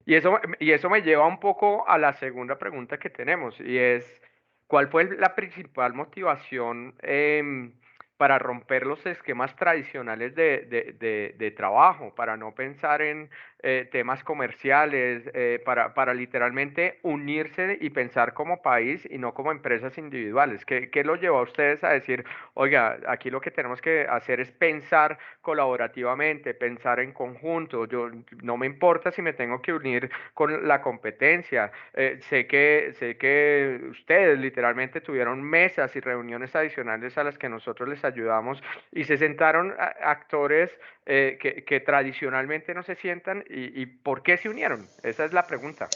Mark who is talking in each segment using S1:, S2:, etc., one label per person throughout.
S1: Y eso me lleva un poco a la segunda pregunta que tenemos, y es, ¿cuál fue la principal motivación para romper los esquemas tradicionales de trabajo, para no pensar en temas comerciales, para literalmente unirse y pensar como país y no como empresas individuales? ¿Qué lo llevó a ustedes a decir, oiga, aquí lo que tenemos que hacer es pensar colaborativamente, pensar en conjunto? Yo no me importa si me tengo que unir con la competencia. Sé que ustedes literalmente tuvieron mesas y reuniones adicionales a las que nosotros les ayudamos, y se sentaron actores que tradicionalmente no se sientan, y ¿por qué se unieron? Esa es la pregunta.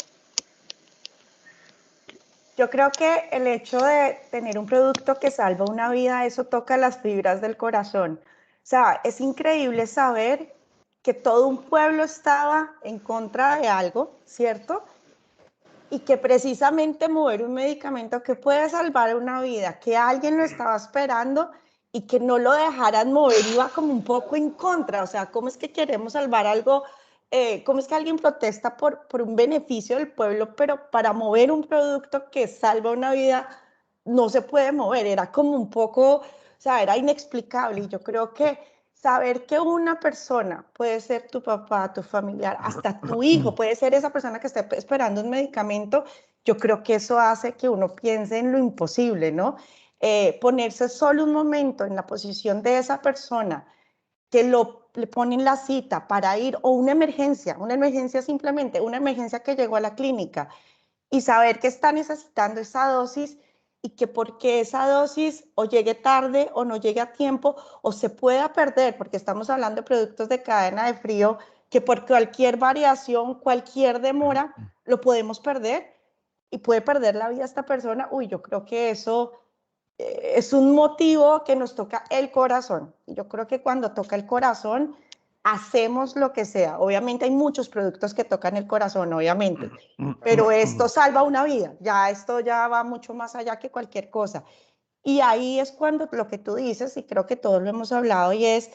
S2: Yo creo que el hecho de tener un producto que salva una vida, eso toca las fibras del corazón. O sea, es increíble saber que todo un pueblo estaba en contra de algo, ¿cierto? Y que precisamente mover un medicamento que puede salvar una vida, que alguien lo estaba esperando y que no lo dejaran mover, iba como un poco en contra. O sea, ¿cómo es que queremos salvar algo? ¿Cómo es que alguien protesta por un beneficio del pueblo, pero para mover un producto que salva una vida no se puede mover? Era como un poco, o sea, era inexplicable. Y yo creo que saber que una persona, puede ser tu papá, tu familiar, hasta tu hijo, puede ser esa persona que esté esperando un medicamento, yo creo que eso hace que uno piense en lo imposible, ¿no? Ponerse solo un momento en la posición de esa persona que le ponen la cita para ir, o una emergencia simplemente, una emergencia que llegó a la clínica, y saber que está necesitando esa dosis y que porque esa dosis o llegue tarde o no llegue a tiempo o se pueda perder, porque estamos hablando de productos de cadena de frío, que por cualquier variación, cualquier demora, lo podemos perder y puede perder la vida esta persona. Uy, yo creo que eso es un motivo que nos toca el corazón. Y yo creo que cuando toca el corazón, hacemos lo que sea. Obviamente hay muchos productos que tocan el corazón, obviamente, pero esto salva una vida. Ya esto ya va mucho más allá que cualquier cosa. Y ahí es cuando lo que tú dices, y creo que todos lo hemos hablado, y es,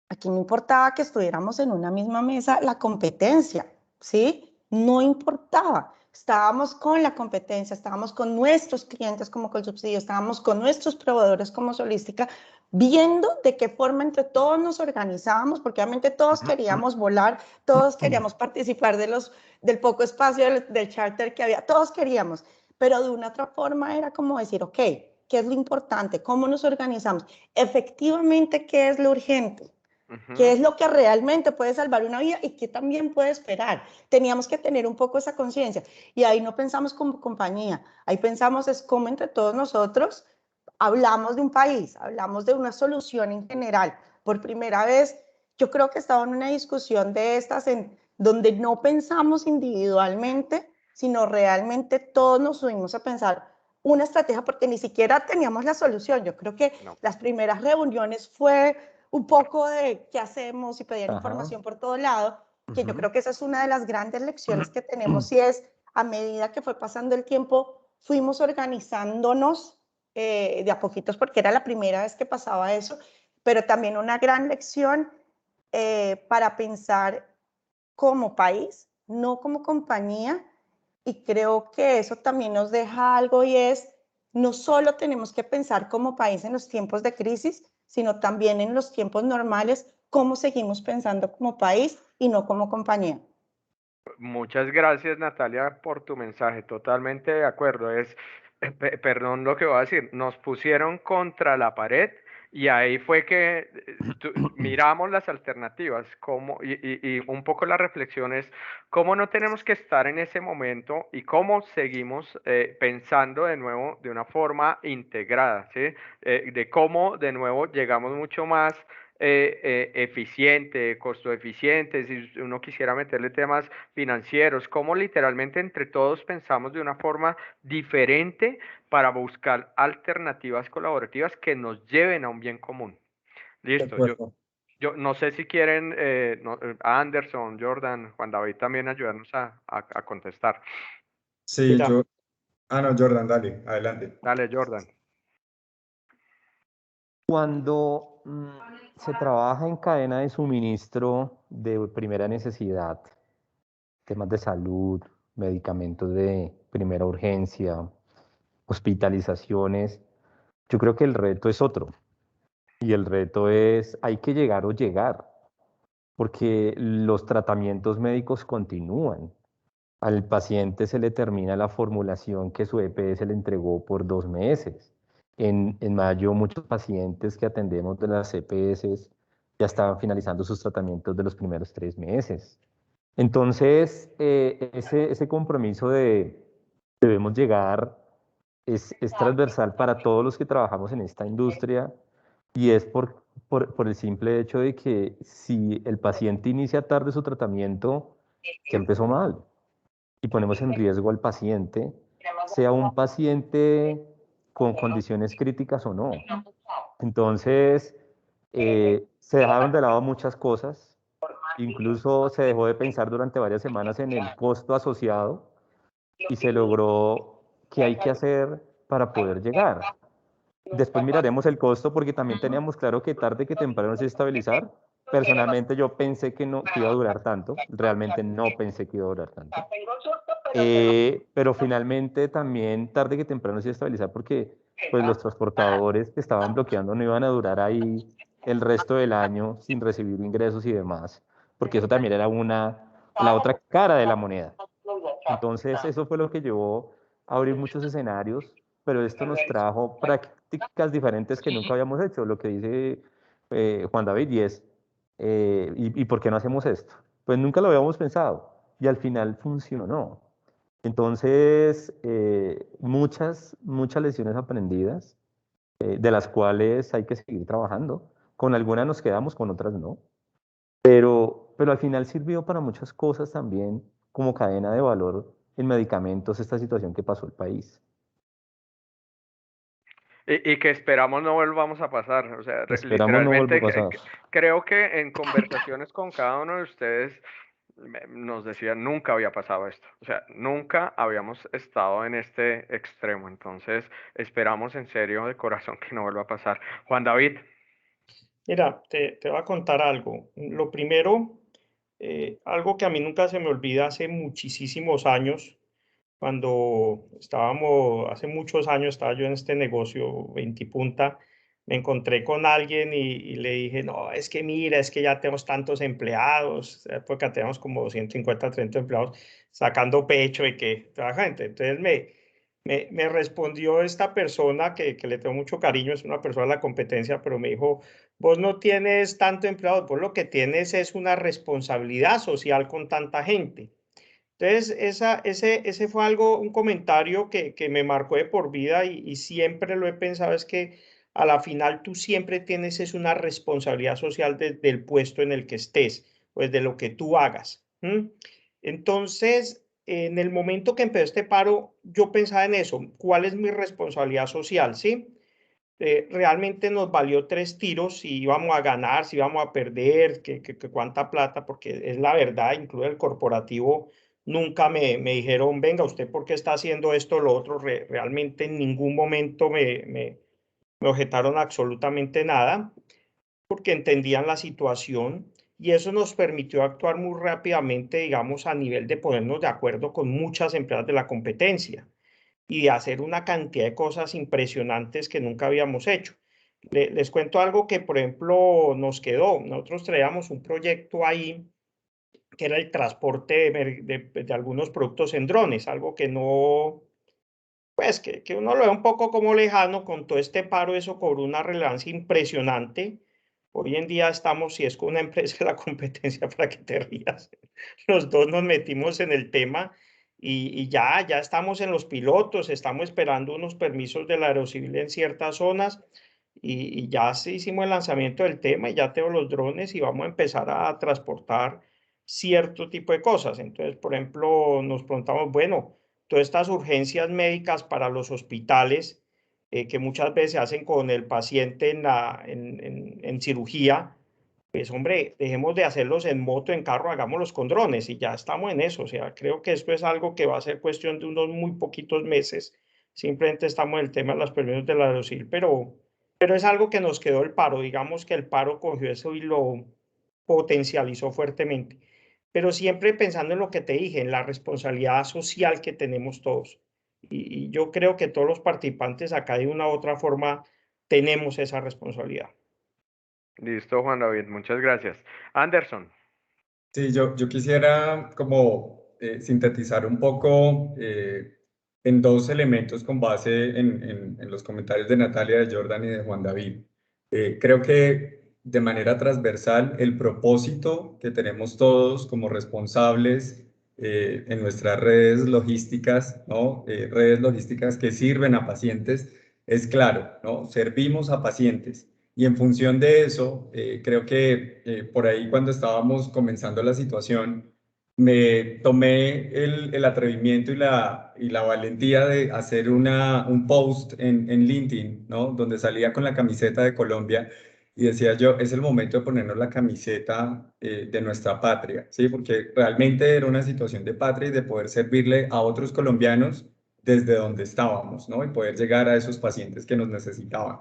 S2: aquí no importaba que estuviéramos en una misma mesa, la competencia, ¿sí? No importaba. Estábamos con la competencia, estábamos con nuestros clientes como Colsubsidio, estábamos con nuestros proveedores como Solística, viendo de qué forma entre todos nos organizábamos, porque obviamente todos queríamos volar, todos queríamos participar del poco espacio del charter que había, todos queríamos, pero de una otra forma era como decir, ok, ¿qué es lo importante? ¿Cómo nos organizamos? Efectivamente, ¿qué es lo urgente? ¿Qué
S1: Ujú.
S2: es lo que realmente puede salvar una vida y qué también puede esperar? Teníamos que tener un poco esa conciencia. Y ahí no pensamos como compañía, ahí pensamos es cómo entre todos nosotros hablamos de un país, hablamos de una solución en general. Por primera vez, yo creo que estaba en una discusión de estas en donde no pensamos individualmente, sino realmente todos nos subimos a pensar una estrategia porque ni siquiera teníamos la solución. Yo creo que
S1: No.
S2: las primeras reuniones fue un poco de qué hacemos y pedir
S3: Ajá.
S2: información por todo lado, que yo
S3: Ujú.
S2: creo que esa es una de las grandes lecciones que tenemos y es a medida que fue pasando el tiempo, fuimos organizándonos de a poquitos porque era la primera vez que pasaba eso, pero también una gran lección para pensar como país, no como compañía, y creo que eso también nos deja algo y es, no solo tenemos que pensar como país en los tiempos de crisis, sino también en los tiempos normales, cómo seguimos pensando como país y no como compañía.
S1: Muchas gracias, Natalia, por tu mensaje. Totalmente de acuerdo. Perdón lo que voy a decir, nos pusieron contra la pared, y ahí fue que miramos las alternativas, y un poco la reflexión es cómo no tenemos que estar en ese momento y cómo seguimos pensando de nuevo de una forma integrada, ¿sí? De cómo de nuevo llegamos mucho más eficiente, costo eficiente, si uno quisiera meterle temas financieros, cómo literalmente entre todos pensamos de una forma diferente para buscar alternativas colaborativas que nos lleven a un bien común.
S3: De
S1: Listo,
S3: acuerdo.
S1: yo no sé si quieren Anderson, Jordan, Juan David también ayudarnos a contestar.
S3: Sí,
S2: Mira,
S3: yo. Ah, no, Jordan, dale, adelante.
S1: Dale, Jordan.
S4: Cuando se trabaja en cadena de suministro de primera necesidad, temas de salud, medicamentos de primera urgencia, hospitalizaciones. Yo creo que el reto es otro. Y el reto es, hay que llegar o llegar, porque los tratamientos médicos continúan. Al paciente se le termina la formulación que su EPS le entregó por 2 meses. En mayo, muchos pacientes que atendemos de las EPS ya estaban finalizando sus tratamientos de los primeros 3 meses. Entonces, ese compromiso de debemos llegar es transversal para todos los que trabajamos en esta industria y es por el simple hecho de que si el paciente inicia tarde su tratamiento, ya empezó mal y ponemos en riesgo al paciente, sea un paciente con condiciones críticas o no. Entonces, se dejaron de lado muchas cosas, incluso se dejó de pensar durante varias semanas en el costo asociado y se logró qué hay que hacer para poder llegar. Después miraremos el costo porque también teníamos claro que tarde que temprano se iba a estabilizar. Personalmente yo pensé que no que iba a durar tanto, realmente no pensé que iba a durar tanto. Pero finalmente también tarde que temprano se iba a estabilizar porque pues, los transportadores que estaban bloqueando no iban a durar ahí el resto del año sin recibir ingresos y demás, porque eso también era la otra cara de la moneda. Entonces eso fue lo que llevó a abrir muchos escenarios, pero esto nos trajo prácticas diferentes que nunca habíamos hecho, lo que dice Juan David, y es, ¿y por qué no hacemos esto? Pues nunca lo habíamos pensado y al final funcionó. Entonces, muchas lecciones aprendidas, de las cuales hay que seguir trabajando. Con algunas nos quedamos, con otras no. Pero al final sirvió para muchas cosas también como cadena de valor en medicamentos, esta situación que pasó el país.
S1: Y que esperamos no volvamos a pasar. O sea,
S4: Esperamos no vuelva a
S1: literalmente
S4: pasar.
S1: creo que en conversaciones con cada uno de ustedes nos decían, nunca había pasado esto. O sea, nunca habíamos estado en este extremo. Entonces, esperamos en serio, de corazón, que no vuelva a pasar. Juan David.
S5: Mira, te voy a contar algo. Lo primero, algo que a mí nunca se me olvida hace muchísimos años, cuando hace muchos años estaba yo en este negocio 20 y punta, me encontré con alguien y le dije, no, es que mira, es que ya tenemos tantos empleados, en esa época teníamos como 250, 30 empleados, sacando pecho y que toda la gente. Entonces me respondió esta persona que le tengo mucho cariño, es una persona de la competencia, pero me dijo, vos no tienes tanto empleados, vos lo que tienes es una responsabilidad social con tanta gente. Entonces, ese fue un comentario que me marcó de por vida y siempre lo he pensado, es que a la final tú siempre tienes es una responsabilidad social del puesto en el que estés, pues de lo que tú hagas. Entonces, en el momento que empezó este paro, yo pensaba en eso, ¿cuál es mi responsabilidad social? ¿Sí? Realmente nos valió 3 tiros si íbamos a ganar, si íbamos a perder, que cuánta plata, porque es la verdad, incluso el corporativo nunca me dijeron, venga, ¿usted por qué está haciendo esto o lo otro? Realmente en ningún momento me objetaron absolutamente nada, porque entendían la situación y eso nos permitió actuar muy rápidamente, digamos, a nivel de ponernos de acuerdo con muchas empresas de la competencia y de hacer una cantidad de cosas impresionantes que nunca habíamos hecho. Les cuento algo que, por ejemplo, nos quedó. Nosotros traíamos un proyecto ahí que era el transporte de algunos productos en drones, algo que no, pues que uno lo ve un poco como lejano. Con todo este paro, eso cobró una relevancia impresionante. Hoy en día estamos, si es con una empresa de la competencia, para que te rías, los dos nos metimos en el tema y ya estamos en los pilotos, estamos esperando unos permisos de la Aerocivil en ciertas zonas y ya sí hicimos el lanzamiento del tema y ya tengo los drones y vamos a empezar a transportar cierto tipo de cosas. Entonces, por ejemplo, nos preguntamos, bueno, todas estas urgencias médicas para los hospitales, que muchas veces se hacen con el paciente en cirugía, pues hombre, dejemos de hacerlos en moto, en carro, hagámoslos con drones y ya estamos en eso. O sea, creo que esto es algo que va a ser cuestión de unos muy poquitos meses. Simplemente estamos en el tema de los permisos de la Aerocivil, pero es algo que nos quedó el paro. Digamos que el paro cogió eso y lo potencializó fuertemente. pero siempre pensando en lo que te dije, en la responsabilidad social que tenemos todos. Y yo creo que todos los participantes acá de una u otra forma tenemos esa responsabilidad.
S1: Listo, Juan David, muchas gracias. Anderson.
S3: Sí, yo quisiera como sintetizar un poco en dos elementos con base en los comentarios de Natalia, de Jordan y de Juan David. Creo que de manera transversal el propósito que tenemos todos como responsables en nuestras redes logísticas, ¿no? Redes logísticas que sirven a pacientes, es claro, ¿no? Servimos a pacientes. Y en función de eso, creo que por ahí cuando estábamos comenzando la situación, me tomé el atrevimiento y la valentía de hacer un post en LinkedIn, ¿no? Donde salía con la camiseta de Colombia y decía yo, es el momento de ponernos la camiseta de nuestra patria, ¿sí? Porque realmente era una situación de patria y de poder servirle a otros colombianos desde donde estábamos, ¿no? Y poder llegar a esos pacientes que nos necesitaban.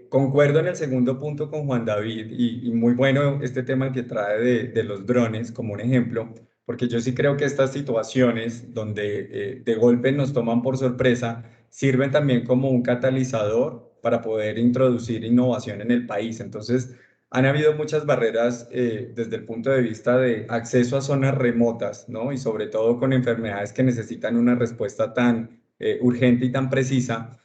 S3: Concuerdo en el segundo punto con Juan David y muy bueno este tema que trae de los drones como un ejemplo, porque yo sí creo que estas situaciones donde de golpe nos toman por sorpresa sirven también como un catalizador para poder introducir innovación en el país. Entonces, han habido muchas barreras desde el punto de vista de acceso a zonas remotas, ¿no? Y sobre todo con enfermedades que necesitan una respuesta tan urgente y tan precisa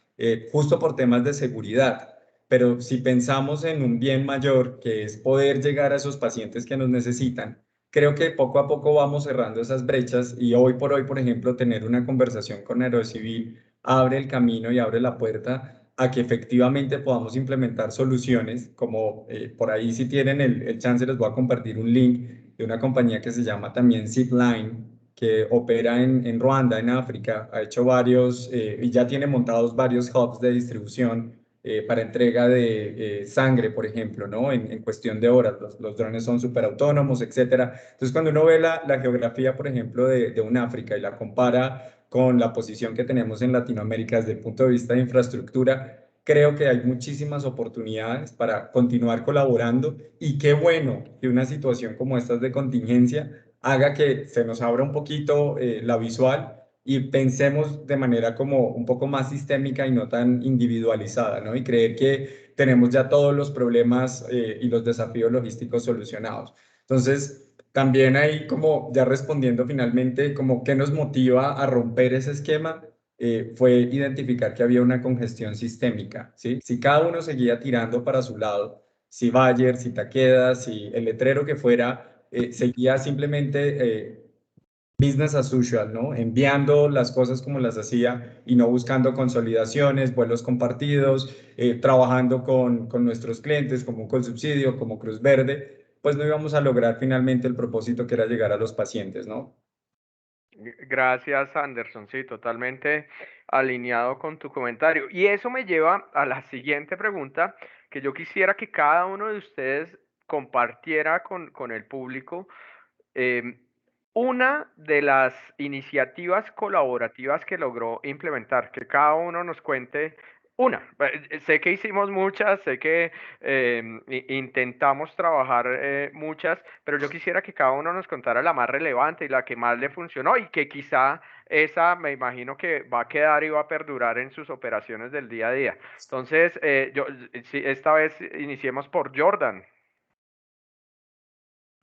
S3: justo por temas de seguridad. Pero si pensamos en un bien mayor, que es poder llegar a esos pacientes que nos necesitan, creo que poco a poco vamos cerrando esas brechas y hoy, por ejemplo, tener una conversación con Aerocivil abre el camino y abre la puerta a que efectivamente podamos implementar soluciones, como por ahí si tienen el chance les voy a compartir un link de una compañía que se llama también Zipline, que opera en Ruanda, en África, ha hecho varios y ya tiene montados varios hubs de distribución para entrega de sangre, por ejemplo, ¿no? En cuestión de horas, los drones son súper autónomos, etcétera. Entonces, cuando uno ve la geografía, por ejemplo, de un África y la compara con la posición que tenemos en Latinoamérica desde el punto de vista de infraestructura, creo que hay muchísimas oportunidades para continuar colaborando y qué bueno que una situación como esta de contingencia haga que se nos abra un poquito la visual y pensemos de manera como un poco más sistémica y no tan individualizada, ¿no? Y creer que tenemos ya todos los problemas y los desafíos logísticos solucionados. Entonces, también ahí como ya respondiendo finalmente, como qué nos motiva a romper ese esquema, fue identificar que había una congestión sistémica, ¿sí? Si cada uno seguía tirando para su lado, si Bayer, si Takeda, si el letrero que fuera, seguía simplemente business as usual, ¿no? Enviando las cosas como las hacía y no buscando consolidaciones, vuelos compartidos, trabajando con nuestros clientes como Colsubsidio, como Cruz Verde, pues no íbamos a lograr finalmente el propósito que era llegar a los pacientes, ¿no?
S1: Gracias, Anderson. Sí, totalmente alineado con tu comentario. Y eso me lleva a la siguiente pregunta que yo quisiera que cada uno de ustedes compartiera con el público. Em, una de las iniciativas colaborativas que logró implementar, que cada uno nos cuente una. Sé que hicimos muchas, sé que intentamos trabajar muchas, pero yo quisiera que cada uno nos contara la más relevante y la que más le funcionó y que quizá esa me imagino que va a quedar y va a perdurar en sus operaciones del día a día. Entonces, sí, esta vez iniciemos por Jordan.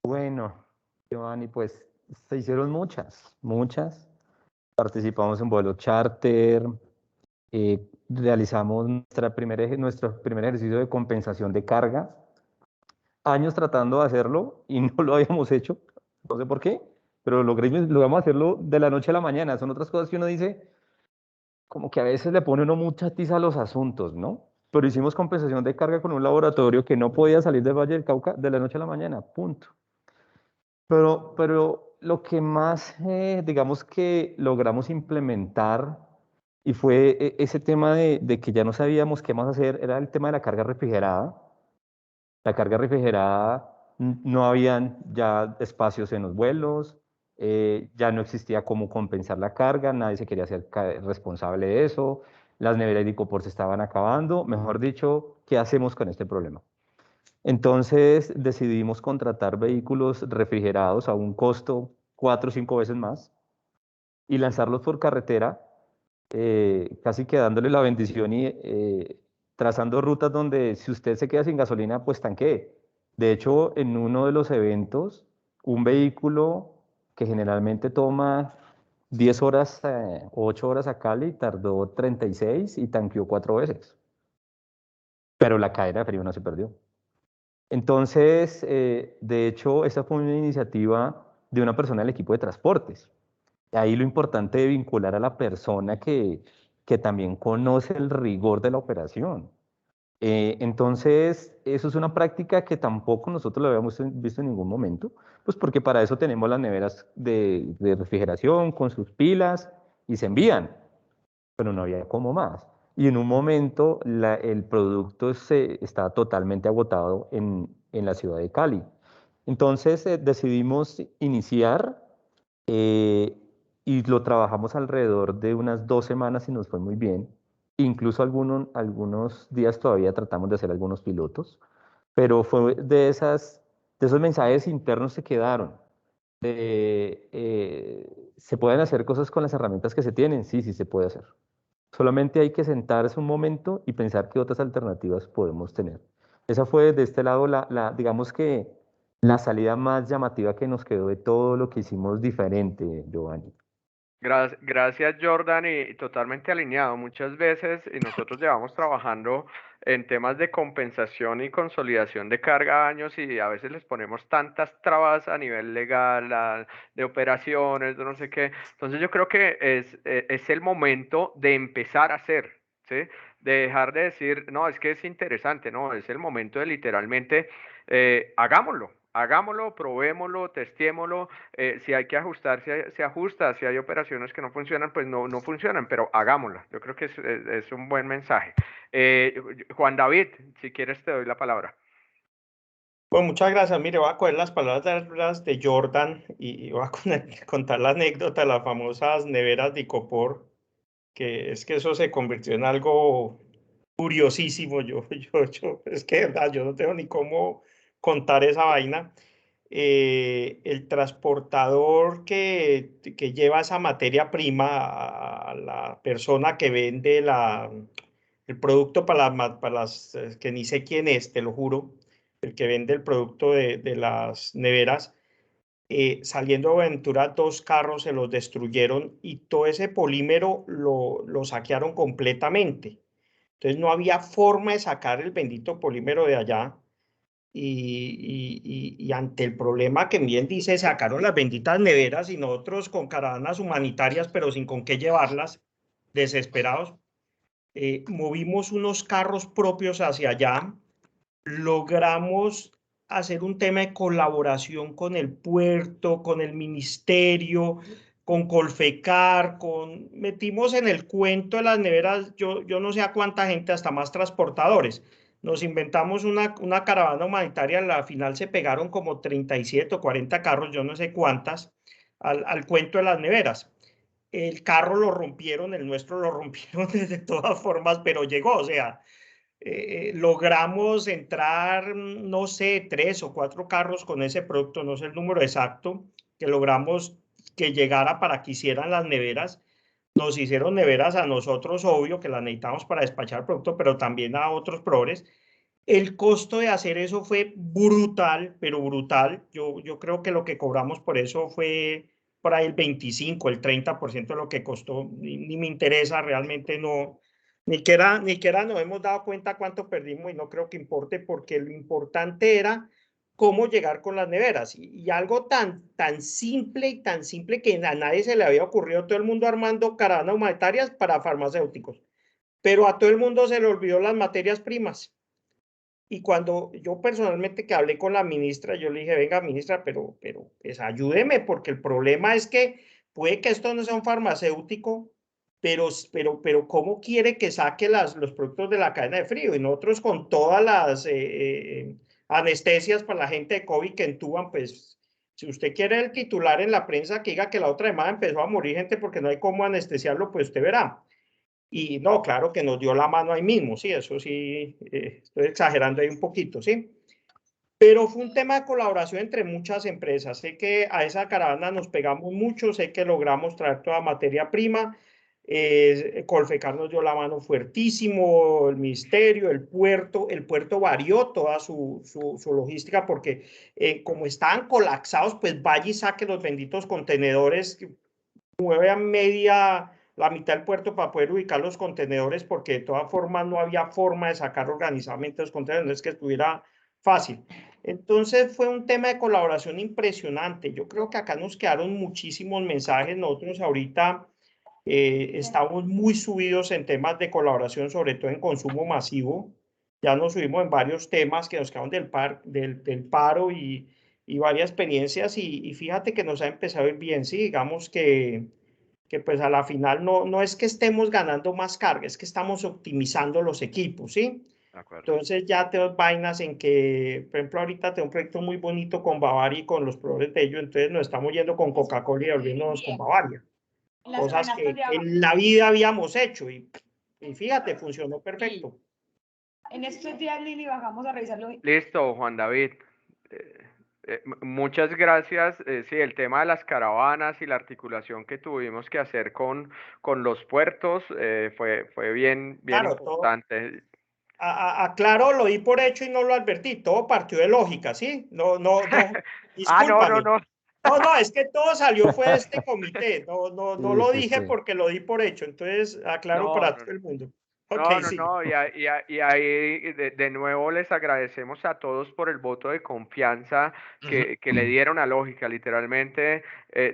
S4: Bueno, Giovanni, pues se hicieron muchas. Participamos en vuelos charter, realizamos nuestro primer ejercicio de compensación de carga. Años tratando de hacerlo y no lo habíamos hecho, no sé por qué, pero logramos hacerlo de la noche a la mañana. Son otras cosas que uno dice, como que a veces le pone uno mucha tiza a los asuntos, ¿no? Pero hicimos compensación de carga con un laboratorio que no podía salir del Valle del Cauca de la noche a la mañana, punto. Pero lo que más, digamos que logramos implementar y fue ese tema de que ya no sabíamos qué más hacer, era el tema de la carga refrigerada. La carga refrigerada, no habían ya espacios en los vuelos, ya no existía cómo compensar la carga, nadie se quería hacer responsable de eso, las neveras de icopor se estaban acabando, mejor dicho, ¿qué hacemos con este problema? Entonces decidimos contratar vehículos refrigerados a un costo 4 o 5 veces más y lanzarlos por carretera, casi que dándole la bendición y trazando rutas donde si usted se queda sin gasolina, pues tanquee. De hecho, en uno de los eventos, un vehículo que generalmente toma 10 horas o 8 horas a Cali, tardó 36 y tanqueó 4 veces. Pero la cadena de frío no se perdió. Entonces, de hecho, esa fue una iniciativa de una persona del equipo de transportes. Ahí lo importante de vincular a la persona que también conoce el rigor de la operación. Entonces, eso es una práctica que tampoco nosotros lo habíamos visto en ningún momento, pues porque para eso tenemos las neveras de refrigeración con sus pilas y se envían, pero no había como más. Y en un momento el producto estaba totalmente agotado en la ciudad de Cali. Entonces decidimos iniciar eh, y lo trabajamos alrededor de unas 2 semanas y nos fue muy bien. Incluso algunos días todavía tratamos de hacer algunos pilotos, pero fue de esos mensajes internos que quedaron. ¿Se pueden hacer cosas con las herramientas que se tienen? Sí, sí se puede hacer. Solamente hay que sentarse un momento y pensar qué otras alternativas podemos tener. Esa fue de este lado digamos que la salida más llamativa que nos quedó de todo lo que hicimos diferente, Giovanni.
S1: Gracias, Jordan, y totalmente alineado. Muchas veces, y nosotros llevamos trabajando en temas de compensación y consolidación de carga años, y a veces les ponemos tantas trabas a nivel legal, de operaciones, de no sé qué. Entonces yo creo que es el momento de empezar a hacer, ¿sí? De dejar de decir, no, es que es interesante, no, es el momento de literalmente, hagámoslo. Hagámoslo, probémoslo, testémoslo, si hay que ajustar, se ajusta, si hay operaciones que no funcionan, pues no funcionan, pero hagámosla. Yo creo que es un buen mensaje. Juan David, si quieres te doy la palabra.
S5: Bueno, muchas gracias. Mire, voy a coger las palabras de Jordan y voy a contar la anécdota de las famosas neveras de Icopor, que es que eso se convirtió en algo curiosísimo. Es que de verdad, yo no tengo ni cómo contar esa vaina. El transportador que lleva esa materia prima a la persona que vende el producto para las, que ni sé quién es, te lo juro, el que vende el producto de las neveras, saliendo a Buenaventura, 2 carros se los destruyeron y todo ese polímero lo saquearon completamente. Entonces no había forma de sacar el bendito polímero de allá. Y ante el problema que bien dice, sacaron las benditas neveras y nosotros con caravanas humanitarias, pero sin con qué llevarlas, desesperados, movimos unos carros propios hacia allá, logramos hacer un tema de colaboración con el puerto, con el ministerio, con Colfecar, metimos en el cuento de las neveras, yo no sé a cuánta gente, hasta más transportadores. Nos inventamos una caravana humanitaria, a la final se pegaron como 37 o 40 carros, yo no sé cuántas, al cuento de las neveras. El carro lo rompieron, el nuestro lo rompieron de todas formas, pero llegó, o sea, logramos entrar, no sé, 3 o 4 carros con ese producto, no sé el número exacto, que logramos que llegara para que hicieran las neveras. Nos hicieron neveras a nosotros, obvio, que las necesitamos para despachar el producto, pero también a otros proveedores. El costo de hacer eso fue brutal, pero brutal. Yo creo que lo que cobramos por eso fue por ahí el 25, el 30% de lo que costó. Ni me interesa, realmente no, ni que era nos hemos dado cuenta cuánto perdimos y no creo que importe, porque lo importante era cómo llegar con las neveras. Y algo tan simple y tan simple que a nadie se le había ocurrido, todo el mundo armando caravanas humanitarias para farmacéuticos, pero a todo el mundo se le olvidó las materias primas. Y cuando yo personalmente que hablé con la ministra, yo le dije, venga, ministra, pero pues ayúdeme, porque el problema es que puede que esto no sea un farmacéutico, pero ¿cómo quiere que saque los productos de la cadena de frío? Y nosotros con todas las anestesias para la gente de COVID que entuban, pues si usted quiere el titular en la prensa que diga que la otra semana empezó a morir gente porque no hay cómo anestesiarlo, pues usted verá. Y no, claro que nos dio la mano ahí mismo, sí, eso sí, estoy exagerando ahí un poquito, sí. Pero fue un tema de colaboración entre muchas empresas. Sé que a esa caravana nos pegamos mucho, sé que logramos traer toda materia prima. Colfecar nos dio la mano fuertísimo, el ministerio, el puerto varió toda su logística porque como estaban colapsados, pues vaya y saque los benditos contenedores, mueve a la mitad del puerto para poder ubicar los contenedores, porque de todas formas no había forma de sacar organizadamente los contenedores, no es que estuviera fácil. Entonces fue un tema de colaboración impresionante. Yo creo que acá nos quedaron muchísimos mensajes. Nosotros ahorita estamos muy subidos en temas de colaboración, sobre todo en consumo masivo. Ya nos subimos en varios temas que nos quedaron del paro y varias experiencias y fíjate que nos ha empezado a ir bien, sí, digamos que pues a la final no es que estemos ganando más carga, es que estamos optimizando los equipos, ¿sí?
S1: De acuerdo.
S5: Entonces ya tengo vainas en que, por ejemplo, ahorita tengo un proyecto muy bonito con Bavaria y con los proveedores de ellos, entonces nos estamos yendo con Coca-Cola y volviéndonos con Bavaria. Cosas que en la vida habíamos hecho y fíjate, funcionó perfecto.
S2: En estos días, Lili, bajamos a revisarlo.
S1: Listo, Juan David. Muchas gracias. Sí, el tema de las caravanas y la articulación que tuvimos que hacer con los puertos fue bien
S5: Claro,
S1: importante.
S5: Aclaro, lo di por hecho y no lo advertí. Todo partió de lógica, ¿sí? No,
S1: Ah, no,
S5: discúlpame. No, es que todo salió fue de este comité. No
S4: Sí,
S5: lo
S4: sí,
S5: dije
S4: sí.
S5: porque lo di por hecho. Entonces, aclaro
S1: No,
S5: para
S1: no,
S5: todo el mundo. Ok,
S1: no, no,
S5: sí.
S1: no, y ahí de nuevo les agradecemos a todos por el voto de confianza que le dieron a Lógica. Literalmente,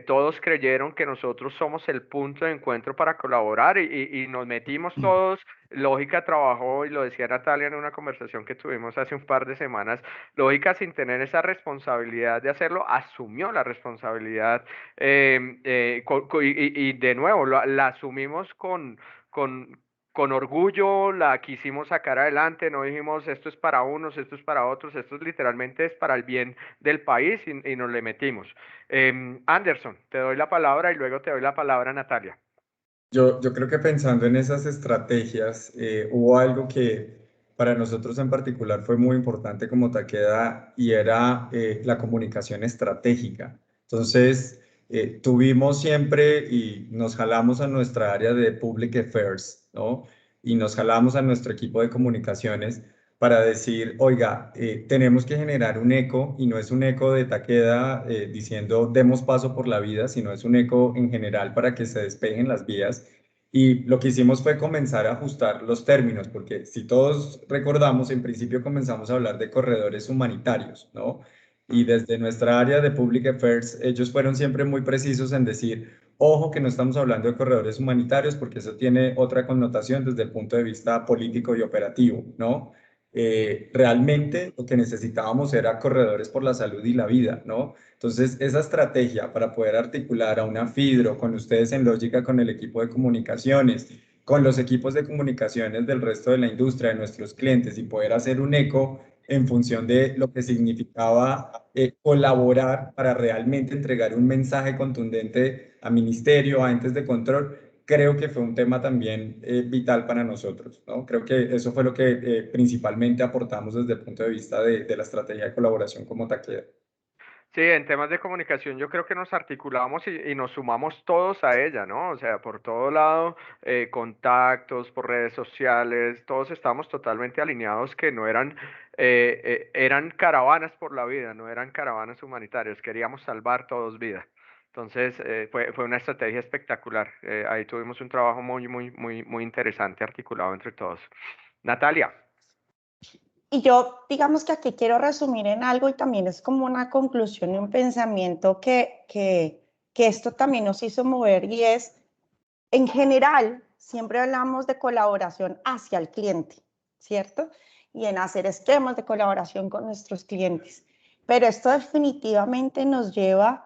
S1: todos creyeron que nosotros somos el punto de encuentro para colaborar y nos metimos todos. Lógica trabajó, y lo decía Natalia en una conversación que tuvimos hace un par de semanas, Lógica, sin tener esa responsabilidad de hacerlo, asumió la responsabilidad y de nuevo la asumimos con, con orgullo, la quisimos sacar adelante, no dijimos esto es para unos, esto es para otros, esto literalmente es para el bien del país y nos le metimos. Anderson, te doy la palabra y luego te doy la palabra a Natalia.
S3: Yo creo que pensando en esas estrategias, hubo algo que para nosotros en particular fue muy importante como Takeda y era la comunicación estratégica. Entonces, tuvimos siempre y nos jalamos a nuestra área de Public Affairs, ¿no? Y nos jalamos a nuestro equipo de comunicaciones para decir, oiga, tenemos que generar un eco y no es un eco de Takeda diciendo demos paso por la vida, sino es un eco en general para que se despejen las vías. Y lo que hicimos fue comenzar a ajustar los términos, porque si todos recordamos, en principio comenzamos a hablar de corredores humanitarios, ¿no? Y desde nuestra área de Public Affairs, ellos fueron siempre muy precisos en decir, ojo que no estamos hablando de corredores humanitarios, porque eso tiene otra connotación desde el punto de vista político y operativo, ¿no? Realmente lo que necesitábamos era corredores por la salud y la vida, ¿no? Entonces, esa estrategia para poder articular a una Fidro con ustedes en Lógica, con el equipo de comunicaciones, con los equipos de comunicaciones del resto de la industria, de nuestros clientes y poder hacer un eco en función de lo que significaba colaborar para realmente entregar un mensaje contundente a ministerio, a entes de control, creo que fue un tema también vital para nosotros, ¿no? Creo que eso fue lo que principalmente aportamos desde el punto de vista de la estrategia de colaboración como Takeda.
S1: Sí, en temas de comunicación yo creo que nos articulamos y nos sumamos todos a ella, ¿no? O sea, por todo lado, contactos, por redes sociales, todos estamos totalmente alineados que no eran caravanas por la vida, no eran caravanas humanitarias, queríamos salvar todos vida. Entonces, fue una estrategia espectacular. Ahí tuvimos un trabajo muy interesante articulado entre todos. Natalia.
S2: Y yo, digamos que aquí quiero resumir en algo y también es como una conclusión y un pensamiento que esto también nos hizo mover y es, en general, siempre hablamos de colaboración hacia el cliente, ¿cierto? Y en hacer esquemas de colaboración con nuestros clientes. Pero esto definitivamente nos lleva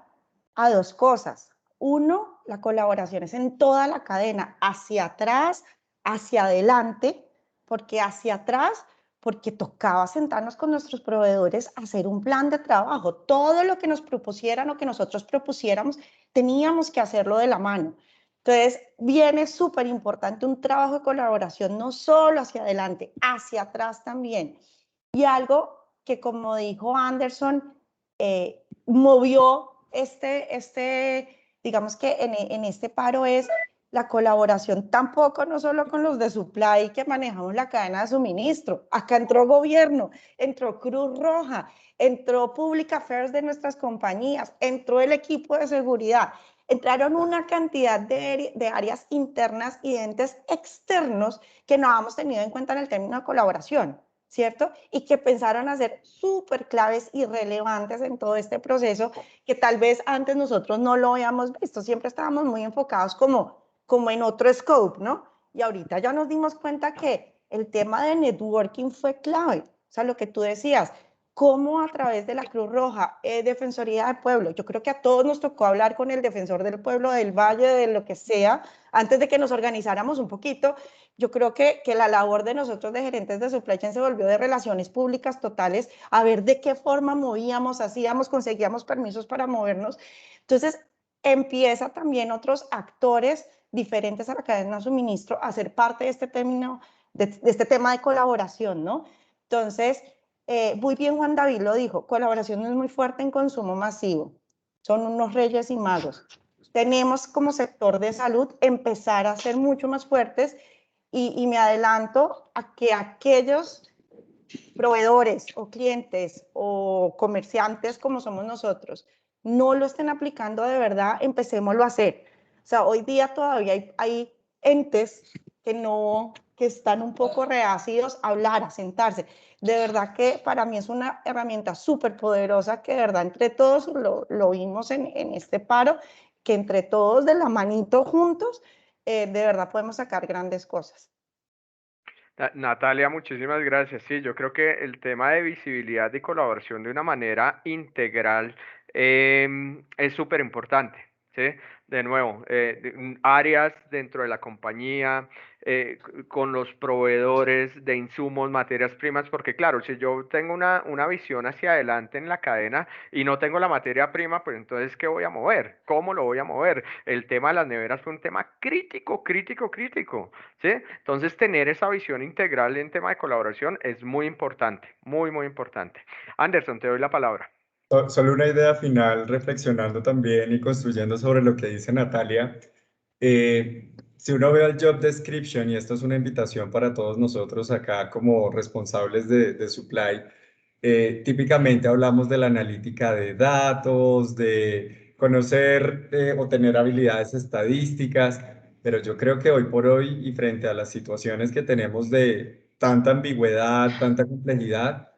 S2: a dos cosas. Uno, la colaboración es en toda la cadena, hacia atrás, hacia adelante, porque hacia atrás, porque tocaba sentarnos con nuestros proveedores a hacer un plan de trabajo. Todo lo que nos propusieran o que nosotros propusiéramos, teníamos que hacerlo de la mano. Entonces, viene súper importante un trabajo de colaboración, no solo hacia adelante, hacia atrás también. Y algo que como dijo Anderson, movió digamos que en este paro es la colaboración tampoco, no solo con los de supply que manejamos la cadena de suministro. Acá entró gobierno, entró Cruz Roja, entró Public Affairs de nuestras compañías, entró el equipo de seguridad, entraron una cantidad de áreas internas y de entes externos que no habíamos tenido en cuenta en el término de colaboración, ¿cierto? Y que pensaron a ser súper claves y relevantes en todo este proceso que tal vez antes nosotros no lo habíamos visto, siempre estábamos muy enfocados como en otro scope, ¿no? Y ahorita ya nos dimos cuenta que el tema de networking fue clave, o sea, lo que tú decías, cómo a través de la Cruz Roja, Defensoría del Pueblo, yo creo que a todos nos tocó hablar con el Defensor del Pueblo del Valle, de lo que sea, antes de que nos organizáramos un poquito. Yo creo que la labor de nosotros de gerentes de supply chain se volvió de relaciones públicas totales, a ver de qué forma movíamos, hacíamos, conseguíamos permisos para movernos. Entonces, empieza también otros actores diferentes a la cadena de suministro a ser parte de este término, de este tema de colaboración, ¿no? Entonces, muy bien Juan David lo dijo, colaboración es muy fuerte en consumo masivo, son unos reyes y magos. Tenemos como sector de salud empezar a ser mucho más fuertes y me adelanto a que aquellos proveedores o clientes o comerciantes como somos nosotros no lo estén aplicando de verdad, empecémoslo a hacer. O sea, hoy día todavía hay entes que están un poco reacidos a hablar, a sentarse. De verdad que para mí es una herramienta súper poderosa que de verdad entre todos lo vimos en este paro, que entre todos de la manito juntos, de verdad podemos sacar grandes cosas.
S1: Natalia, muchísimas gracias. Sí, yo creo que el tema de visibilidad y colaboración de una manera integral es súper importante, ¿sí? De nuevo, áreas dentro de la compañía, con los proveedores de insumos, materias primas, porque claro, si yo tengo una visión hacia adelante en la cadena y no tengo la materia prima, pues entonces, ¿qué voy a mover? ¿Cómo lo voy a mover? El tema de las neveras fue un tema crítico, crítico, crítico. ¿Sí? Entonces, tener esa visión integral en tema de colaboración es muy importante, muy, muy importante. Anderson, te doy la palabra.
S3: Solo una idea final, reflexionando también y construyendo sobre lo que dice Natalia. Si uno ve el job description, y esto es una invitación para todos nosotros acá como responsables de supply, típicamente hablamos de la analítica de datos, de conocer o tener habilidades estadísticas, pero yo creo que hoy por hoy y frente a las situaciones que tenemos de tanta ambigüedad, tanta complejidad,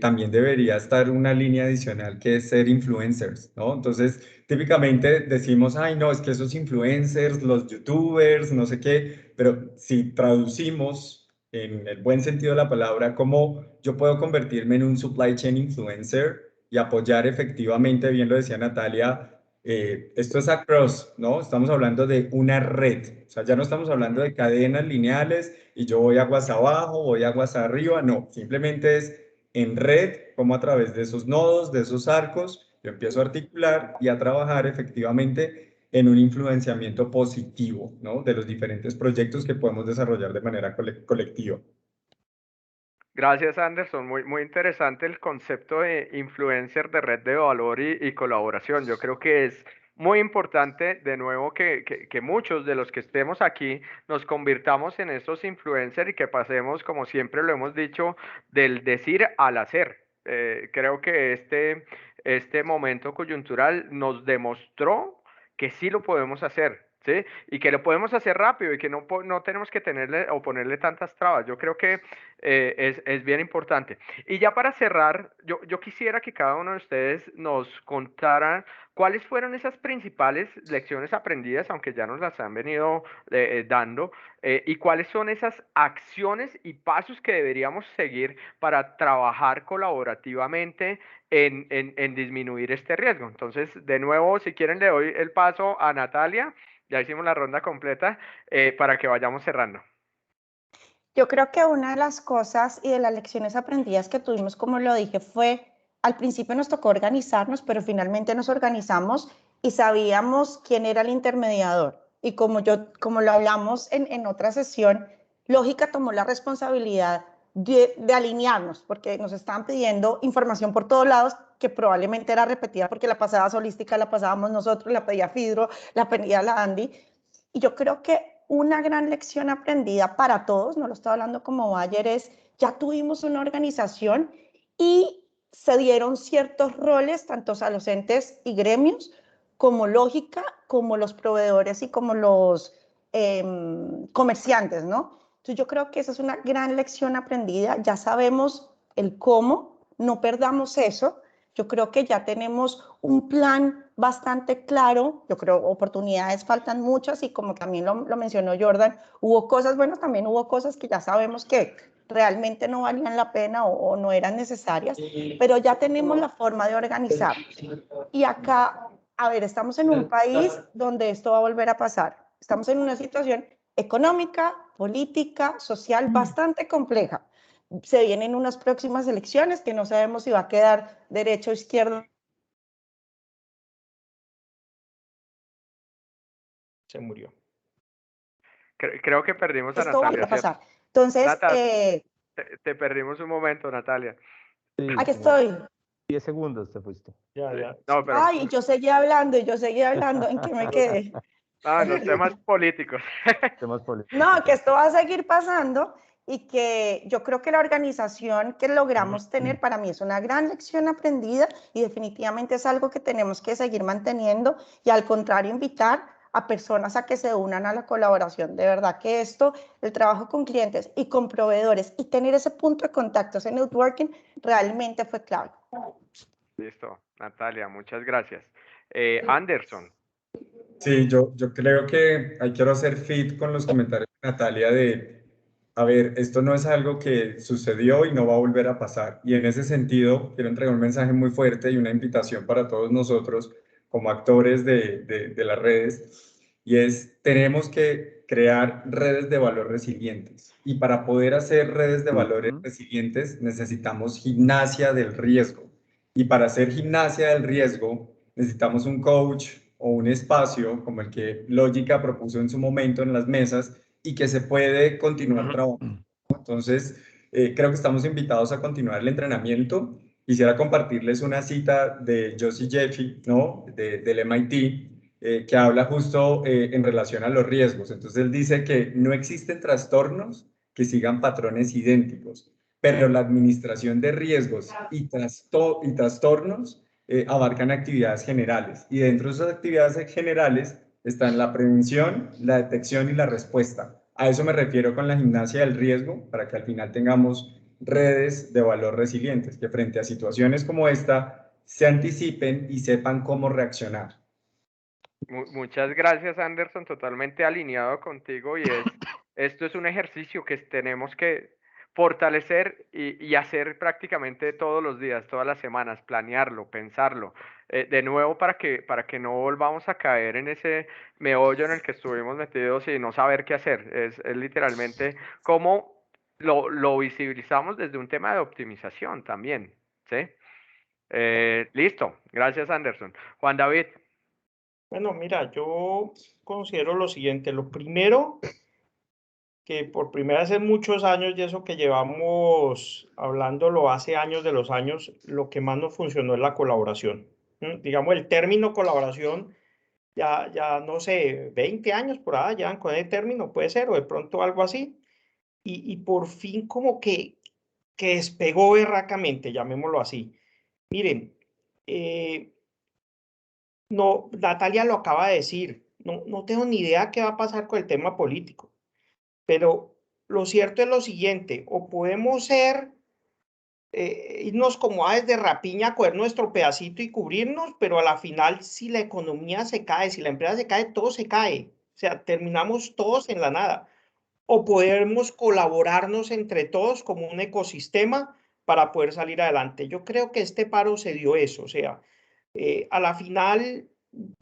S3: también debería estar una línea adicional que es ser influencers, ¿no? Entonces, típicamente decimos, ay, no, es que esos influencers, los youtubers, no sé qué, pero si traducimos en el buen sentido de la palabra, cómo yo puedo convertirme en un supply chain influencer y apoyar efectivamente, bien lo decía Natalia, esto es across, ¿no? Estamos hablando de una red, o sea, ya no estamos hablando de cadenas lineales y yo voy aguas abajo, voy aguas arriba, no, simplemente es en red, como a través de esos nodos, de esos arcos, yo empiezo a articular y a trabajar efectivamente en un influenciamiento positivo, ¿no? De los diferentes proyectos que podemos desarrollar de manera colectiva.
S1: Gracias, Anderson. Muy, muy interesante el concepto de influencer de red de valor y colaboración. Yo creo que es muy importante, de nuevo, que muchos de los que estemos aquí nos convirtamos en estos influencers y que pasemos, como siempre lo hemos dicho, del decir al hacer. Creo que este momento coyuntural nos demostró que sí lo podemos hacer. ¿Sí? Y que lo podemos hacer rápido y que no tenemos que tenerle o ponerle tantas trabas. Yo creo que es bien importante. Y ya para cerrar, yo quisiera que cada uno de ustedes nos contaran cuáles fueron esas principales lecciones aprendidas, aunque ya nos las han venido dando, y cuáles son esas acciones y pasos que deberíamos seguir para trabajar colaborativamente en disminuir este riesgo. Entonces, de nuevo, si quieren, le doy el paso a Natalia. Ya hicimos la ronda completa para que vayamos cerrando.
S2: Yo creo que una de las cosas y de las lecciones aprendidas que tuvimos, como lo dije, fue al principio nos tocó organizarnos, pero finalmente nos organizamos y sabíamos quién era el intermediador. Y como lo hablamos en otra sesión, Lógica tomó la responsabilidad de alinearnos, porque nos estaban pidiendo información por todos lados que probablemente era repetida porque la pasada Solística la pasábamos nosotros, la pedía Fidro, la pedía la Andy. Y yo creo que una gran lección aprendida para todos, no lo estoy hablando como Bayer, es ya tuvimos una organización y se dieron ciertos roles, tanto a los entes y gremios, como lógica, como los proveedores y como los comerciantes, ¿no? Entonces yo creo que esa es una gran lección aprendida, ya sabemos el cómo, no perdamos eso, yo creo que ya tenemos un plan bastante claro, yo creo oportunidades faltan muchas y como también lo mencionó Jordan, hubo cosas, bueno, también hubo cosas que ya sabemos que realmente no valían la pena o no eran necesarias, pero ya tenemos la forma de organizarnos. Y acá, a ver, estamos en un país donde esto va a volver a pasar, estamos en una situación económica, política, social bastante compleja. Se vienen unas próximas elecciones que no sabemos si va a quedar derecha o izquierda.
S5: Se murió.
S1: Creo que perdimos a
S2: Esto va
S1: Natalia,
S2: a pasar.
S1: ¿cierto?
S2: Entonces,
S1: Natalia, te perdimos un momento, Natalia.
S4: Sí,
S2: aquí estoy.
S4: 10 segundos te fuiste.
S5: Ya,
S1: Sí.
S5: ya.
S1: No, pero
S2: Ay, yo seguía hablando, ¿en qué me quedé?
S1: los temas políticos.
S4: Temas políticos.
S2: No, que esto va a seguir pasando y que yo creo que la organización que logramos tener para mí es una gran lección aprendida y definitivamente es algo que tenemos que seguir manteniendo y al contrario invitar a personas a que se unan a la colaboración. De verdad que esto, el trabajo con clientes y con proveedores y tener ese punto de contacto, ese networking, realmente fue clave.
S1: Listo, Natalia, muchas gracias. Anderson,
S3: Sí, yo creo que ahí quiero hacer fit con los comentarios de Natalia de, a ver, esto no es algo que sucedió y no va a volver a pasar. Y en ese sentido, quiero entregar un mensaje muy fuerte y una invitación para todos nosotros como actores de las redes, y es, tenemos que crear redes de valor resilientes. Y para poder hacer redes de valores resilientes necesitamos gimnasia del riesgo. Y para hacer gimnasia del riesgo necesitamos un coach o un espacio como el que Lógica propuso en su momento en las mesas y que se puede continuar trabajando. Entonces, creo que estamos invitados a continuar el entrenamiento. Quisiera compartirles una cita de Josie Jeffy, ¿no? Del MIT, que habla justo en relación a los riesgos. Entonces, él dice que no existen trastornos que sigan patrones idénticos, pero la administración de riesgos y trastornos abarcan actividades generales, y dentro de esas actividades generales están la prevención, la detección y la respuesta. A eso me refiero con la gimnasia del riesgo, para que al final tengamos redes de valor resilientes, que frente a situaciones como esta se anticipen y sepan cómo reaccionar.
S1: muchas gracias, Anderson, totalmente alineado contigo esto es un ejercicio que tenemos que fortalecer y hacer prácticamente todos los días, todas las semanas, planearlo, pensarlo, de nuevo para que no volvamos a caer en ese meollo en el que estuvimos metidos y no saber qué hacer. Es literalmente cómo lo visibilizamos desde un tema de optimización también, ¿sí? Listo, gracias, Anderson. Juan David.
S5: Bueno, mira, yo considero lo siguiente. Lo primero, que por primera vez en muchos años, y eso que llevamos hablándolo hace años de los años, lo que más nos funcionó es la colaboración. Digamos, el término colaboración, ya no sé, 20 años por ahí, ya con el término puede ser, o de pronto algo así. Y por fin como que despegó berracamente, llamémoslo así. Miren, no, Natalia lo acaba de decir, no tengo ni idea qué va a pasar con el tema político, pero lo cierto es lo siguiente, o podemos irnos como aves de rapiña, coger nuestro pedacito y cubrirnos, pero a la final si la economía se cae, si la empresa se cae, todo se cae, o sea, terminamos todos en la nada. O podemos colaborarnos entre todos como un ecosistema para poder salir adelante. Yo creo que este paro se dio eso, o sea, a la final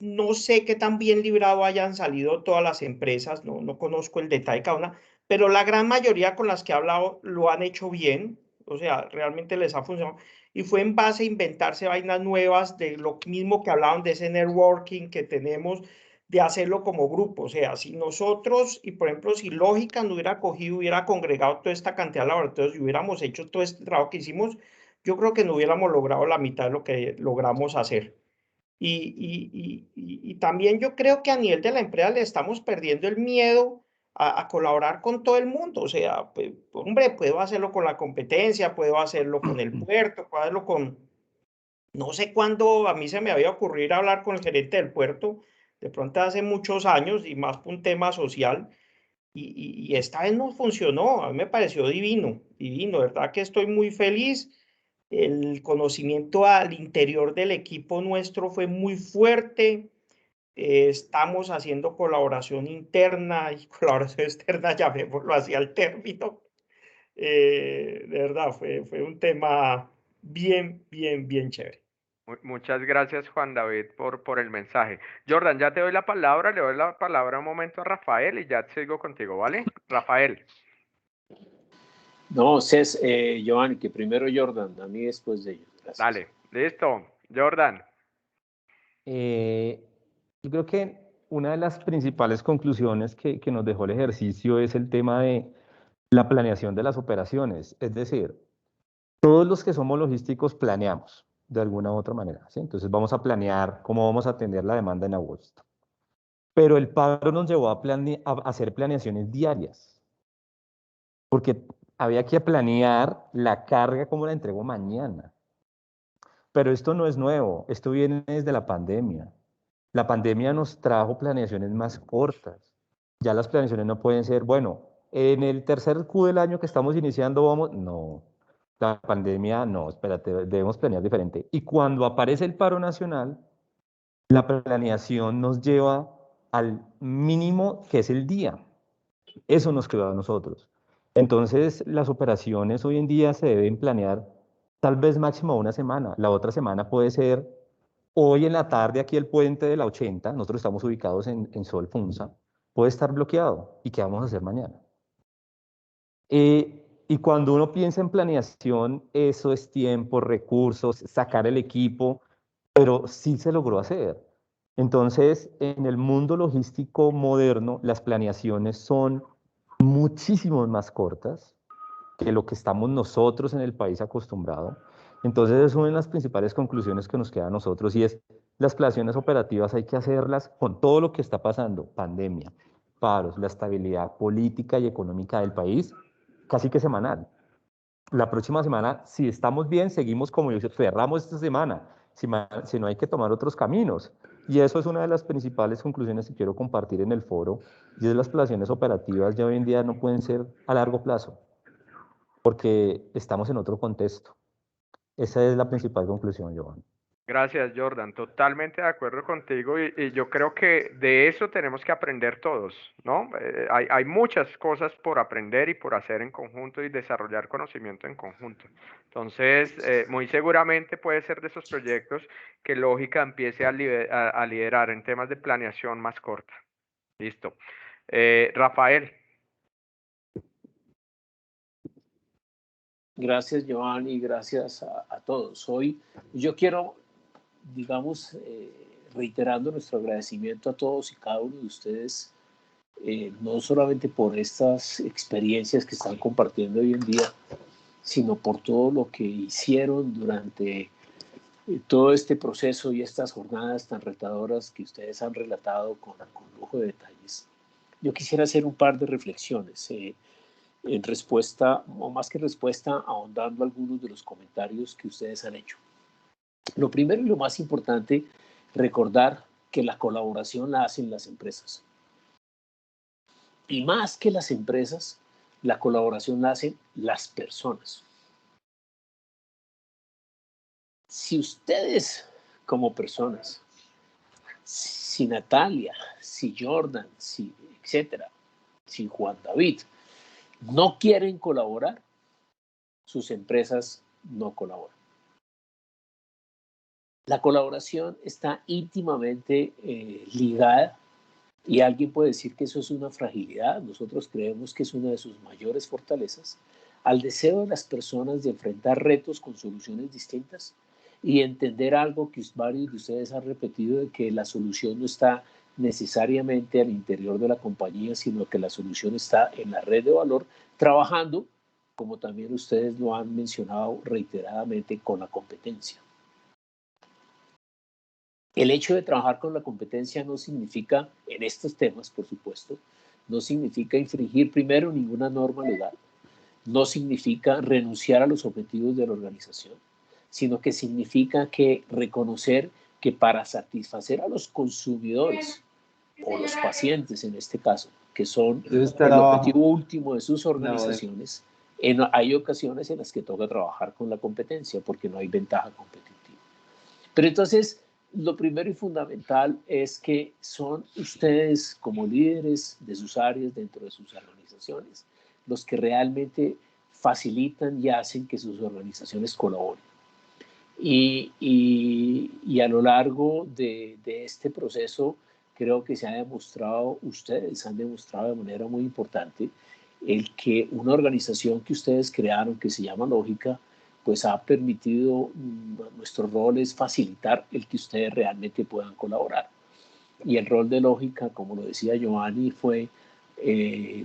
S5: no sé qué tan bien librado hayan salido todas las empresas, no conozco el detalle de cada una, pero la gran mayoría con las que he hablado lo han hecho bien, o sea, realmente les ha funcionado. Y fue en base a inventarse vainas nuevas de lo mismo que hablaban de ese networking que tenemos, de hacerlo como grupo. O sea, si nosotros, y por ejemplo, si Lógica no hubiera cogido, hubiera congregado toda esta cantidad de laboratorios y hubiéramos hecho todo este trabajo que hicimos, yo creo que no hubiéramos logrado la mitad de lo que logramos hacer. Y también yo creo que a nivel de la empresa le estamos perdiendo el miedo a colaborar con todo el mundo. O sea, pues, hombre, puedo hacerlo con la competencia, puedo hacerlo con el puerto, puedo hacerlo con... No sé cuándo a mí se me había ocurrido hablar con el gerente del puerto, de pronto hace muchos años y más por un tema social. Y esta vez no funcionó, a mí me pareció divino, divino, ¿verdad? Que estoy muy feliz. El conocimiento al interior del equipo nuestro fue muy fuerte. Estamos haciendo colaboración interna y colaboración externa, llamémoslo así al término. De verdad, fue un tema bien, bien, bien chévere.
S1: Muchas gracias, Juan David, por el mensaje. Jordan, ya te doy la palabra, le doy la palabra un momento a Rafael y ya sigo contigo, ¿vale? Rafael.
S6: No, Giovanni, que primero Jordan, a mí después de ellos. Gracias.
S1: Dale, listo. Jordan.
S4: Yo creo que una de las principales conclusiones que nos dejó el ejercicio es el tema de la planeación de las operaciones. Es decir, todos los que somos logísticos planeamos de alguna u otra manera, ¿sí? Entonces vamos a planear cómo vamos a atender la demanda en agosto. Pero el paro nos llevó a hacer planeaciones diarias, porque había que planear la carga como la entrego mañana. Pero esto no es nuevo, esto viene desde la pandemia. La pandemia nos trajo planeaciones más cortas. Ya las planeaciones no pueden ser, bueno, en el tercer Q del año que estamos iniciando vamos, no, la pandemia, no, espérate, debemos planear diferente. Y cuando aparece el paro nacional, la planeación nos lleva al mínimo que es el día. Eso nos quedó a nosotros. Entonces, las operaciones hoy en día se deben planear tal vez máximo una semana. La otra semana puede ser hoy en la tarde, aquí el puente de la 80, nosotros estamos ubicados en Sol Funza, puede estar bloqueado. ¿Y qué vamos a hacer mañana? Y cuando uno piensa en planeación, eso es tiempo, recursos, sacar el equipo, pero sí se logró hacer. Entonces, en el mundo logístico moderno, las planeaciones son muchísimo más cortas que lo que estamos nosotros en el país acostumbrados. Entonces, es una de las principales conclusiones que nos queda a nosotros y es las planeaciones operativas hay que hacerlas con todo lo que está pasando, pandemia, paros, la estabilidad política y económica del país, casi que semanal. La próxima semana, si estamos bien, seguimos como yo, cerramos esta semana, si no hay que tomar otros caminos. Y eso es una de las principales conclusiones que quiero compartir en el foro, y es las planeaciones operativas ya hoy en día no pueden ser a largo plazo, porque estamos en otro contexto. Esa es la principal conclusión, Johan.
S1: Gracias, Jordan. Totalmente de acuerdo contigo y yo creo que de eso tenemos que aprender todos, ¿no? Hay muchas cosas por aprender y por hacer en conjunto y desarrollar conocimiento en conjunto. Entonces, muy seguramente puede ser de esos proyectos que Lógica empiece a liderar en temas de planeación más corta. Listo. Rafael.
S6: Gracias, Giovanni, gracias a todos. Hoy yo quiero, digamos, reiterando nuestro agradecimiento a todos y cada uno de ustedes, no solamente por estas experiencias que están compartiendo hoy en día, sino por todo lo que hicieron durante todo este proceso y estas jornadas tan retadoras que ustedes han relatado con lujo de detalles. Yo quisiera hacer un par de reflexiones en respuesta, o más que respuesta, ahondando algunos de los comentarios que ustedes han hecho. Lo primero y lo más importante, recordar que la colaboración la hacen las empresas. Y más que las empresas, la colaboración la hacen las personas. Si ustedes como personas, si Natalia, si Jordan, si etcétera, si Juan David, no quieren colaborar, sus empresas no colaboran. La colaboración está íntimamente ligada y alguien puede decir que eso es una fragilidad. Nosotros creemos que es una de sus mayores fortalezas, al deseo de las personas de enfrentar retos con soluciones distintas y entender algo que varios de ustedes han repetido, de que la solución no está necesariamente al interior de la compañía, sino que la solución está en la red de valor, trabajando, como también ustedes lo han mencionado reiteradamente, con la competencia. El hecho de trabajar con la competencia no significa, en estos temas, por supuesto, no significa infringir primero ninguna norma legal, no significa renunciar a los objetivos de la organización, sino que significa que reconocer que para satisfacer a los consumidores o los pacientes en este caso, que son el objetivo último de sus organizaciones, hay ocasiones en las que toca trabajar con la competencia porque no hay ventaja competitiva. Pero entonces, lo primero y fundamental es que son ustedes como líderes de sus áreas dentro de sus organizaciones los que realmente facilitan y hacen que sus organizaciones colaboren. Y a lo largo de este proceso creo que se ha demostrado, ustedes han demostrado de manera muy importante el que una organización que ustedes crearon que se llama Lógica, pues ha permitido, nuestro rol es facilitar el que ustedes realmente puedan colaborar. Y el rol de Lógica, como lo decía Giovanni, fue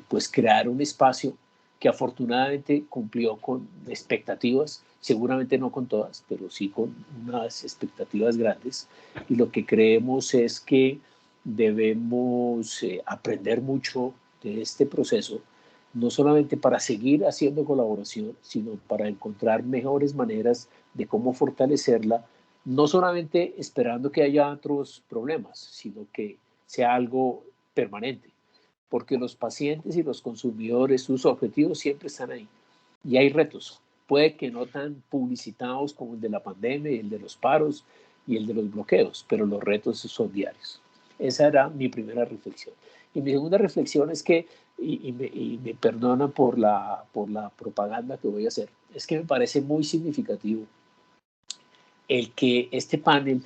S6: pues crear un espacio que afortunadamente cumplió con expectativas, seguramente no con todas, pero sí con unas expectativas grandes. Y lo que creemos es que debemos aprender mucho de este proceso, no solamente para seguir haciendo colaboración, sino para encontrar mejores maneras de cómo fortalecerla, no solamente esperando que haya otros problemas, sino que sea algo permanente, porque los pacientes y los consumidores, sus objetivos siempre están ahí y hay retos, puede que no tan publicitados como el de la pandemia, el de los paros y el de los bloqueos, pero los retos son diarios. Esa era mi primera reflexión. Y mi segunda reflexión es que, y me perdonan por la propaganda que voy a hacer, es que me parece muy significativo el que este panel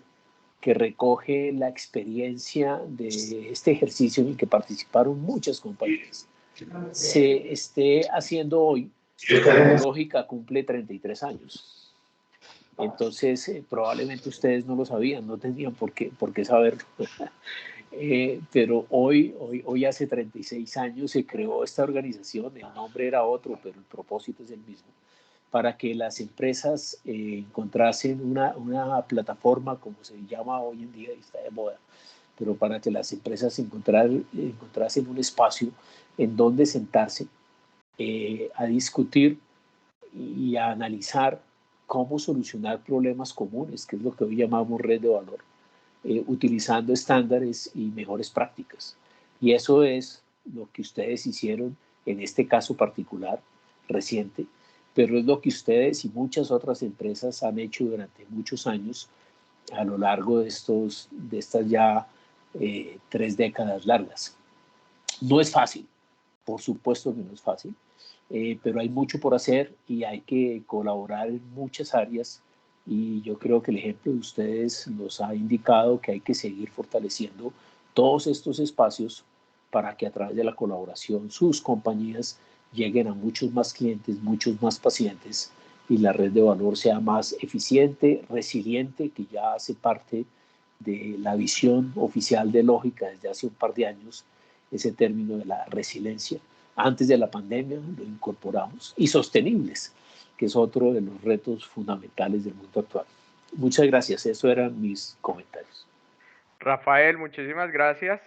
S6: que recoge la experiencia de este ejercicio en el que participaron muchas compañías, se esté haciendo hoy cuando Lógica cumple 33 años. Entonces, probablemente ustedes no lo sabían, no tenían por qué saberlo. Pero hoy hace 36 años se creó esta organización, el nombre era otro, pero el propósito es el mismo, para que las empresas encontrasen una plataforma, como se llama hoy en día y está de moda, pero para que las empresas encontrasen un espacio en donde sentarse a discutir y a analizar cómo solucionar problemas comunes, que es lo que hoy llamamos red de valor, utilizando estándares y mejores prácticas. Y eso es lo que ustedes hicieron en este caso particular, reciente, pero es lo que ustedes y muchas otras empresas han hecho durante muchos años a lo largo de estas ya 3 décadas largas. No es fácil, por supuesto que no es fácil, pero hay mucho por hacer y hay que colaborar en muchas áreas y yo creo que el ejemplo de ustedes nos ha indicado que hay que seguir fortaleciendo todos estos espacios para que a través de la colaboración sus compañías lleguen a muchos más clientes, muchos más pacientes y la red de valor sea más eficiente, resiliente, que ya hace parte de la visión oficial de Lógica desde hace un par de años, ese término de la resiliencia. Antes de la pandemia lo incorporamos y sostenibles, que es otro de los retos fundamentales del mundo actual. Muchas gracias, eso eran mis comentarios.
S1: Rafael, muchísimas gracias.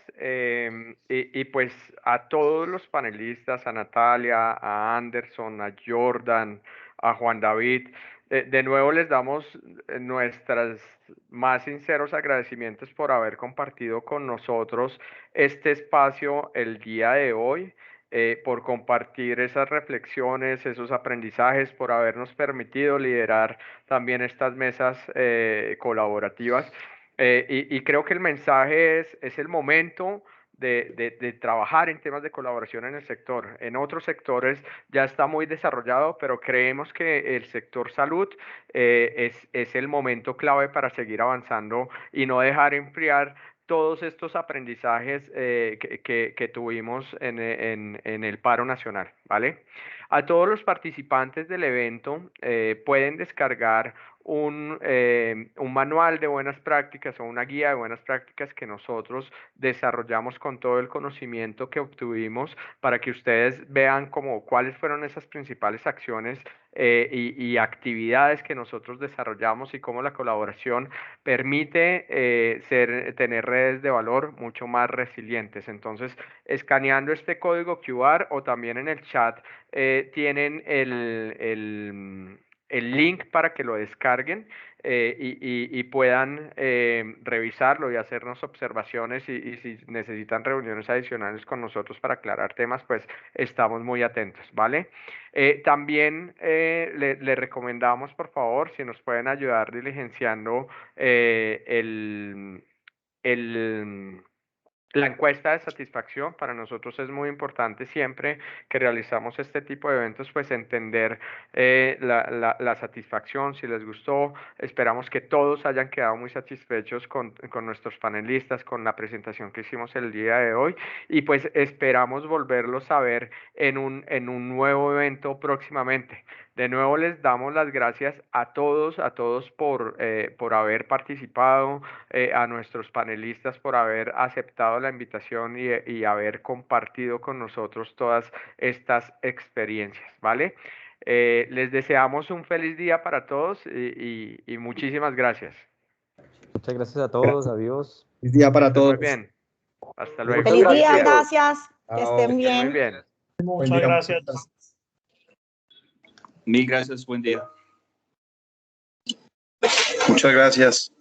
S1: Y pues a todos los panelistas, a Natalia, a Anderson, a Jordan, a Juan David, de nuevo les damos nuestros más sinceros agradecimientos por haber compartido con nosotros este espacio el día de hoy, por compartir esas reflexiones, esos aprendizajes, por habernos permitido liderar también estas mesas colaborativas. Y creo que el mensaje es el momento de trabajar en temas de colaboración en el sector. En otros sectores ya está muy desarrollado, pero creemos que el sector salud es el momento clave para seguir avanzando y no dejar enfriar todos estos aprendizajes que tuvimos en el paro nacional, ¿vale? A todos los participantes del evento pueden descargar un manual de buenas prácticas o una guía de buenas prácticas que nosotros desarrollamos con todo el conocimiento que obtuvimos para que ustedes vean como cuáles fueron esas principales acciones y actividades que nosotros desarrollamos y cómo la colaboración permite tener redes de valor mucho más resilientes. Entonces, escaneando este código QR o también en el chat tienen el link para que lo descarguen y puedan revisarlo y hacernos observaciones y si necesitan reuniones adicionales con nosotros para aclarar temas, pues estamos muy atentos, ¿vale? También le recomendamos, por favor, si nos pueden ayudar diligenciando la encuesta de satisfacción. Para nosotros es muy importante siempre que realizamos este tipo de eventos, pues entender la satisfacción, si les gustó. Esperamos que todos hayan quedado muy satisfechos con nuestros panelistas, con la presentación que hicimos el día de hoy y pues esperamos volverlos a ver en un nuevo evento próximamente. De nuevo les damos las gracias a todos por haber participado, a nuestros panelistas por haber aceptado la invitación y haber compartido con nosotros todas estas experiencias, ¿vale? Les deseamos un feliz día para todos y muchísimas gracias.
S4: Muchas gracias a todos, adiós.
S3: Feliz día para
S1: Estén muy
S3: todos.
S1: bien. Hasta luego.
S2: Feliz día, gracias. Que
S3: Chao.
S2: estén
S1: Estén muy
S2: bien.
S1: bien.
S3: Buen
S5: Muchas
S3: día,
S5: gracias.
S7: Mil gracias, buen día.
S8: Muchas gracias.